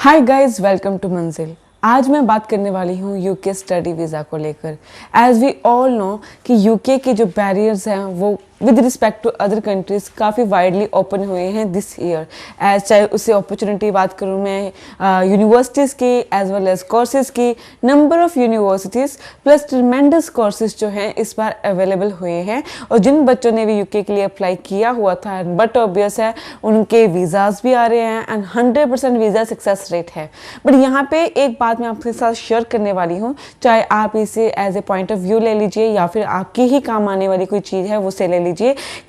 Hi guys, welcome to मंजिल। आज मैं बात करने वाली हूँ यूके स्टडी वीज़ा को लेकर। एज वी ऑल नो कि यूके के जो बैरियर्स हैं वो with respect to other countries काफ़ी वाइडली ओपन हुए हैं दिस ईयर। एज चाहे उससे अपॉर्चुनिटी बात करूँ मैं यूनिवर्सिटीज़ की एज वेल एज कोर्सेज़ की, number of universities plus tremendous courses जो हैं इस बार अवेलेबल हुए हैं। और जिन बच्चों ने भी यूके के लिए अप्लाई किया हुआ था, बट ऑब्वियस है उनके वीज़ाज़ भी आ रहे हैं एंड 100% वीज़ा सक्सेस रेट है। बट यहाँ पे एक बात मैं आपके साथ शेयर करने वाली हूँ, चाहे आप इसे as a point of view ले लीजिए या फिर आपकी ही काम आने वाली कोई चीज़ है वो से ले लीजिए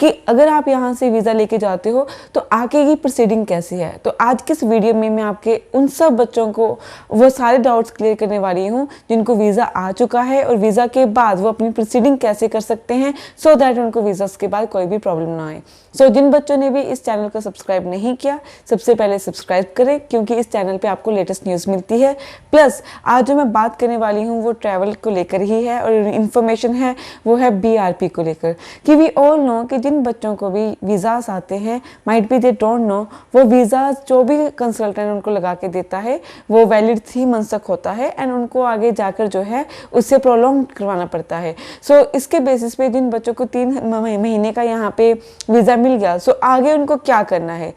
कि अगर आप यहाँ से वीज़ा लेके जाते हो तो आगे की प्रोसीडिंग कैसी है। तो आज के इस वीडियो में मैं आपके उन सब बच्चों को वो सारे डाउट्स क्लियर करने वाली हूँ जिनको वीज़ा आ चुका है और वीज़ा के बाद वो अपनी प्रोसीडिंग कैसे कर सकते हैं सो दैट उनको वीज़ा के बाद कोई भी प्रॉब्लम ना आए। सो जिन बच्चों ने भी इस चैनल को सब्सक्राइब नहीं किया, सबसे पहले सब्सक्राइब करें क्योंकि इस चैनल पे आपको लेटेस्ट न्यूज़ मिलती है। प्लस आज जो मैं बात करने वाली हूँ वो ट्रैवल को लेकर ही है और इन्फॉर्मेशन है वो है बीआरपी को लेकर कि वी ऑल नो कि जिन बच्चों को भी वीज़ास आते हैं, might be they don't know, वो वीज़ा जो भी कंसल्टेंट उनको लगा के देता है वो वैलिड 3 मंथ तक होता है एंड उनको आगे जाकर जो है उससे प्रोलॉन्ग करवाना पड़ता है। सो इसके बेसिस पे जिन बच्चों को 3 महीने का यहाँ पे वीज़ा मिल गया, सो आगे उनको क्या करना है।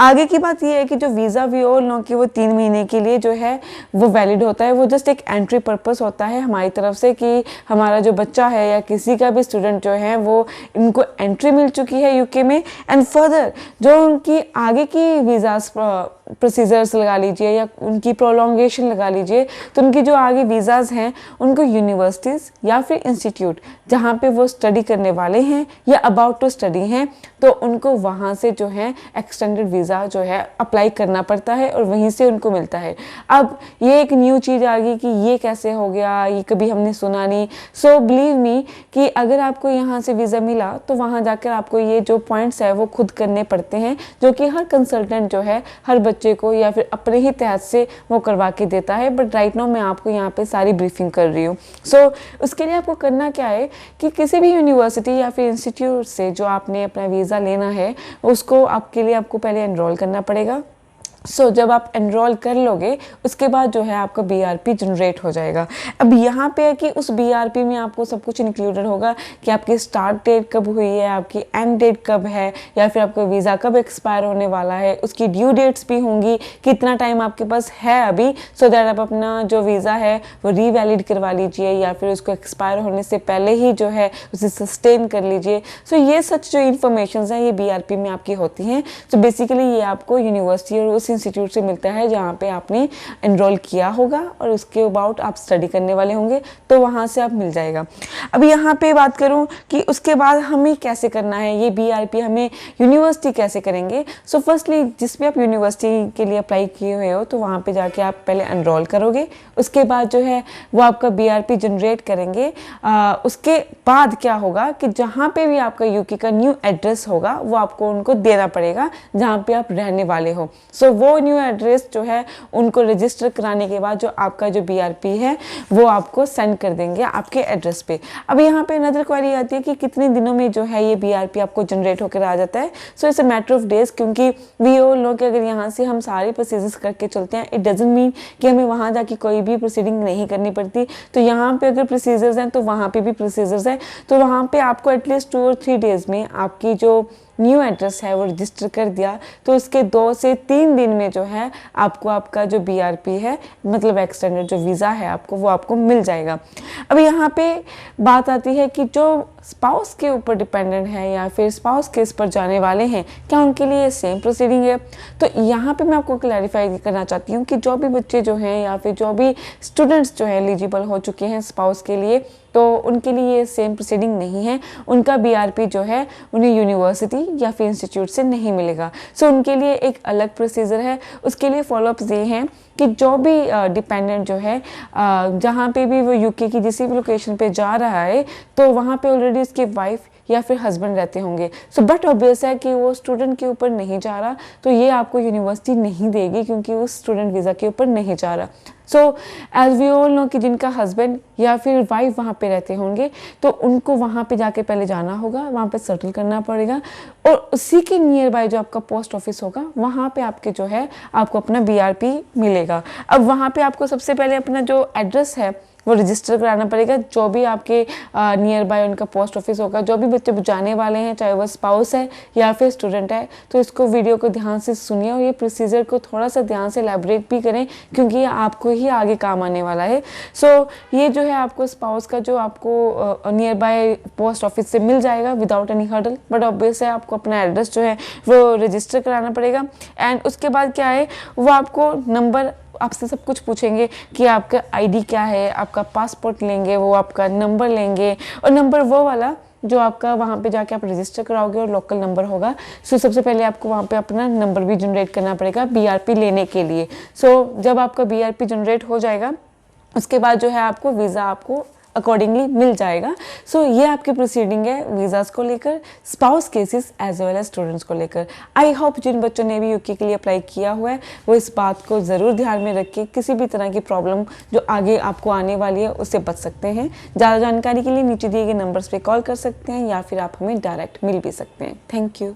आगे की बात ये है कि जो वीज़ा वी ऑल नो कि वो 3 महीने के लिए जो है वो वैलिड होता है। वो जस्ट एक एंट्री पर्पस होता है हमारी तरफ से कि हमारा जो बच्चा है या किसी का भी स्टूडेंट जो है वो इनको एंट्री मिल चुकी है यूके में एंड फर्दर जो उनकी आगे की वीज़ास प्रोसीजर्स लगा लीजिए या उनकी प्रोलॉन्गेशन लगा लीजिए, तो उनकी जो आगे वीज़ाज़ हैं उनको यूनिवर्सिटीज़ या फिर इंस्टीट्यूट जहाँ पे वो स्टडी करने वाले हैं या अबाउट टू स्टडी हैं तो उनको वहाँ से जो है एक्सटेंडेड वीज़ा जो है अप्लाई करना पड़ता है और वहीं से उनको मिलता है। अब ये एक न्यू चीज़ आ गई कि ये कैसे हो गया, ये कभी हमने सुना नहीं। सो बिलीव मी कि अगर आपको यहाँ से वीज़ा मिला तो वहाँ जाकर आपको ये जो पॉइंट्स है वो खुद करने पड़ते हैं जो कि हर कंसल्टेंट जो है हर बच्चे को या फिर अपने ही तहत से वो करवा के देता है। बट राइट नाउ मैं आपको यहाँ पे सारी ब्रीफिंग कर रही हूँ। सो उसके लिए आपको करना क्या है कि किसी भी यूनिवर्सिटी या फिर इंस्टीट्यूट से जो आपने अपना वीज़ा लेना है उसको आपके लिए आपको पहले एनरोल करना पड़ेगा। जब आप एनरोल कर लोगे उसके बाद जो है आपका बीआरपी जनरेट हो जाएगा। अब यहाँ पे है कि उस बीआरपी में आपको सब कुछ इंक्लूडेड होगा कि आपकी स्टार्ट डेट कब हुई है, आपकी एंड डेट कब है या फिर आपका वीज़ा कब एक्सपायर होने वाला है, उसकी ड्यू डेट्स भी होंगी, कितना टाइम आपके पास है अभी सो दैट आप अपना जो वीज़ा है वो रीवैलिड करवा लीजिए या फिर उसको एक्सपायर होने से पहले ही जो है उसे सस्टेन कर लीजिए। ये सच जो इन्फॉर्मेशन हैं ये बीआरपी में आपकी होती हैं। बेसिकली ये आपको यूनिवर्सिटी और इंस्टीट्यूट से मिलता है जहाँ पे आपने एनरोल किया होगा और उसके अबाउट आप स्टडी करने वाले होंगे तो वहाँ से आप मिल जाएगा। अब यहाँ पे बात करूँ कि उसके बाद हमें कैसे करना है, ये बीआरपी हमें यूनिवर्सिटी कैसे करेंगे। फर्स्टली जिस भी आप यूनिवर्सिटी के लिए अप्लाई किए हुए हो तो वहाँ पे जाके आप पहले एनरोल करोगे, उसके बाद जो है वो आपका बीआरपी जनरेट करेंगे। उसके बाद क्या होगा कि जहाँ पे भी आपका यूके का न्यू एड्रेस होगा वो आपको उनको देना पड़ेगा जहाँ पे आप रहने वाले हो। वो न्यू एड्रेस जो है उनको रजिस्टर कराने के बाद जो आपका जो बीआरपी है वो आपको सेंड कर देंगे आपके एड्रेस पे। अब यहाँ पे अनदर क्वेरी आती है कि कितने दिनों में जो है ये बीआरपी आपको जनरेट होकर आ जाता है। It's a matter of days, क्योंकि वी ऑल नो कि अगर यहाँ से हम सारे प्रोसीजर्स करके चलते हैं इट डजंट मीन कि हमें वहाँ जाके कोई भी प्रोसीडिंग नहीं करनी पड़ती। तो यहाँ पे अगर प्रोसीजर्स हैं तो वहाँ पे भी प्रोसीजर्स हैं, तो वहाँ पे आपको एटलीस्ट 2 और 3 डेज में आपकी जो न्यू एड्रेस है वो रजिस्टर कर दिया तो उसके 2 से 3 दिन में जो है आपको आपका जो बीआरपी है मतलब एक्सटेंडेड जो वीज़ा है आपको वो आपको मिल जाएगा। अब यहाँ पे बात आती है कि जो स्पाउस के ऊपर डिपेंडेंट है या फिर स्पाउस केस पर जाने वाले हैं क्या उनके लिए सेम प्रोसीडिंग है। तो यहाँ पे मैं आपको क्लैरिफाई करना चाहती हूँ कि जो भी बच्चे जो हैं या फिर जो भी स्टूडेंट्स जो हैं एलिजिबल हो चुके हैं स्पाउस के लिए तो उनके लिए ये सेम प्रोसीडिंग नहीं है। उनका बीआरपी जो है उन्हें यूनिवर्सिटी या फिर इंस्टीट्यूट से नहीं मिलेगा। उनके लिए एक अलग प्रोसीजर है। उसके लिए फॉलोअप्स ये हैं कि जो भी डिपेंडेंट जो है जहाँ पे भी वो यूके की किसी भी लोकेशन पे जा रहा है तो वहाँ पे ऑलरेडी उसकी वाइफ या फिर हस्बैंड रहते होंगे। बट ऑब्वियस है कि वो स्टूडेंट के ऊपर नहीं जा रहा तो ये आपको यूनिवर्सिटी नहीं देगी क्योंकि वो स्टूडेंट वीज़ा के ऊपर नहीं जा रहा। So as we all know कि जिनका हस्बैंड या फिर वाइफ वहाँ पे रहते होंगे तो उनको वहाँ पे जाके पहले जाना होगा, वहाँ पे सेटल करना पड़ेगा और उसी के नियर बाय जो आपका पोस्ट ऑफिस होगा वहाँ पे आपके जो है आपको अपना BRP मिलेगा। अब वहाँ पे आपको सबसे पहले अपना जो एड्रेस है वो रजिस्टर कराना पड़ेगा। जो भी आपके नियर बाय उनका पोस्ट ऑफिस होगा, जो भी बच्चे जाने वाले हैं, चाहे वो स्पाउस है या फिर स्टूडेंट है, तो इसको वीडियो को ध्यान से सुनिए और ये प्रोसीजर को थोड़ा सा ध्यान से एलैबोरेट भी करें क्योंकि ये आपको ही आगे काम आने वाला है। सो ये जो है आपको स्पाउस का जो आपको नियर बाय पोस्ट ऑफिस से मिल जाएगा without any hurdle, but obvious है आपको अपना एड्रेस जो है वो रजिस्टर कराना पड़ेगा। एंड उसके बाद क्या है, वो आपको नंबर, आपसे सब कुछ पूछेंगे कि आपका ID क्या है, आपका पासपोर्ट लेंगे, वो आपका नंबर लेंगे और नंबर वो वाला जो आपका वहाँ पे जाके आप रजिस्टर कराओगे और लोकल नंबर होगा। सो सबसे पहले आपको वहाँ पे अपना नंबर भी जनरेट करना पड़ेगा BRP लेने के लिए। सो जब आपका BRP जनरेट हो जाएगा उसके बाद जो है आपको वीज़ा आपको अकॉर्डिंगली मिल जाएगा। सो ये आपकी प्रोसीडिंग है वीज़ास को लेकर, spouse cases as well as students को लेकर। आई होप जिन बच्चों ने भी UK के लिए अप्लाई किया हुआ है वो इस बात को ज़रूर ध्यान में रख के किसी भी तरह की प्रॉब्लम जो आगे आपको आने वाली है उससे बच सकते हैं। ज़्यादा जानकारी के लिए नीचे दिए गए नंबर्स पे कॉल कर सकते हैं या फिर आप हमें डायरेक्ट मिल भी सकते हैं। Thank you.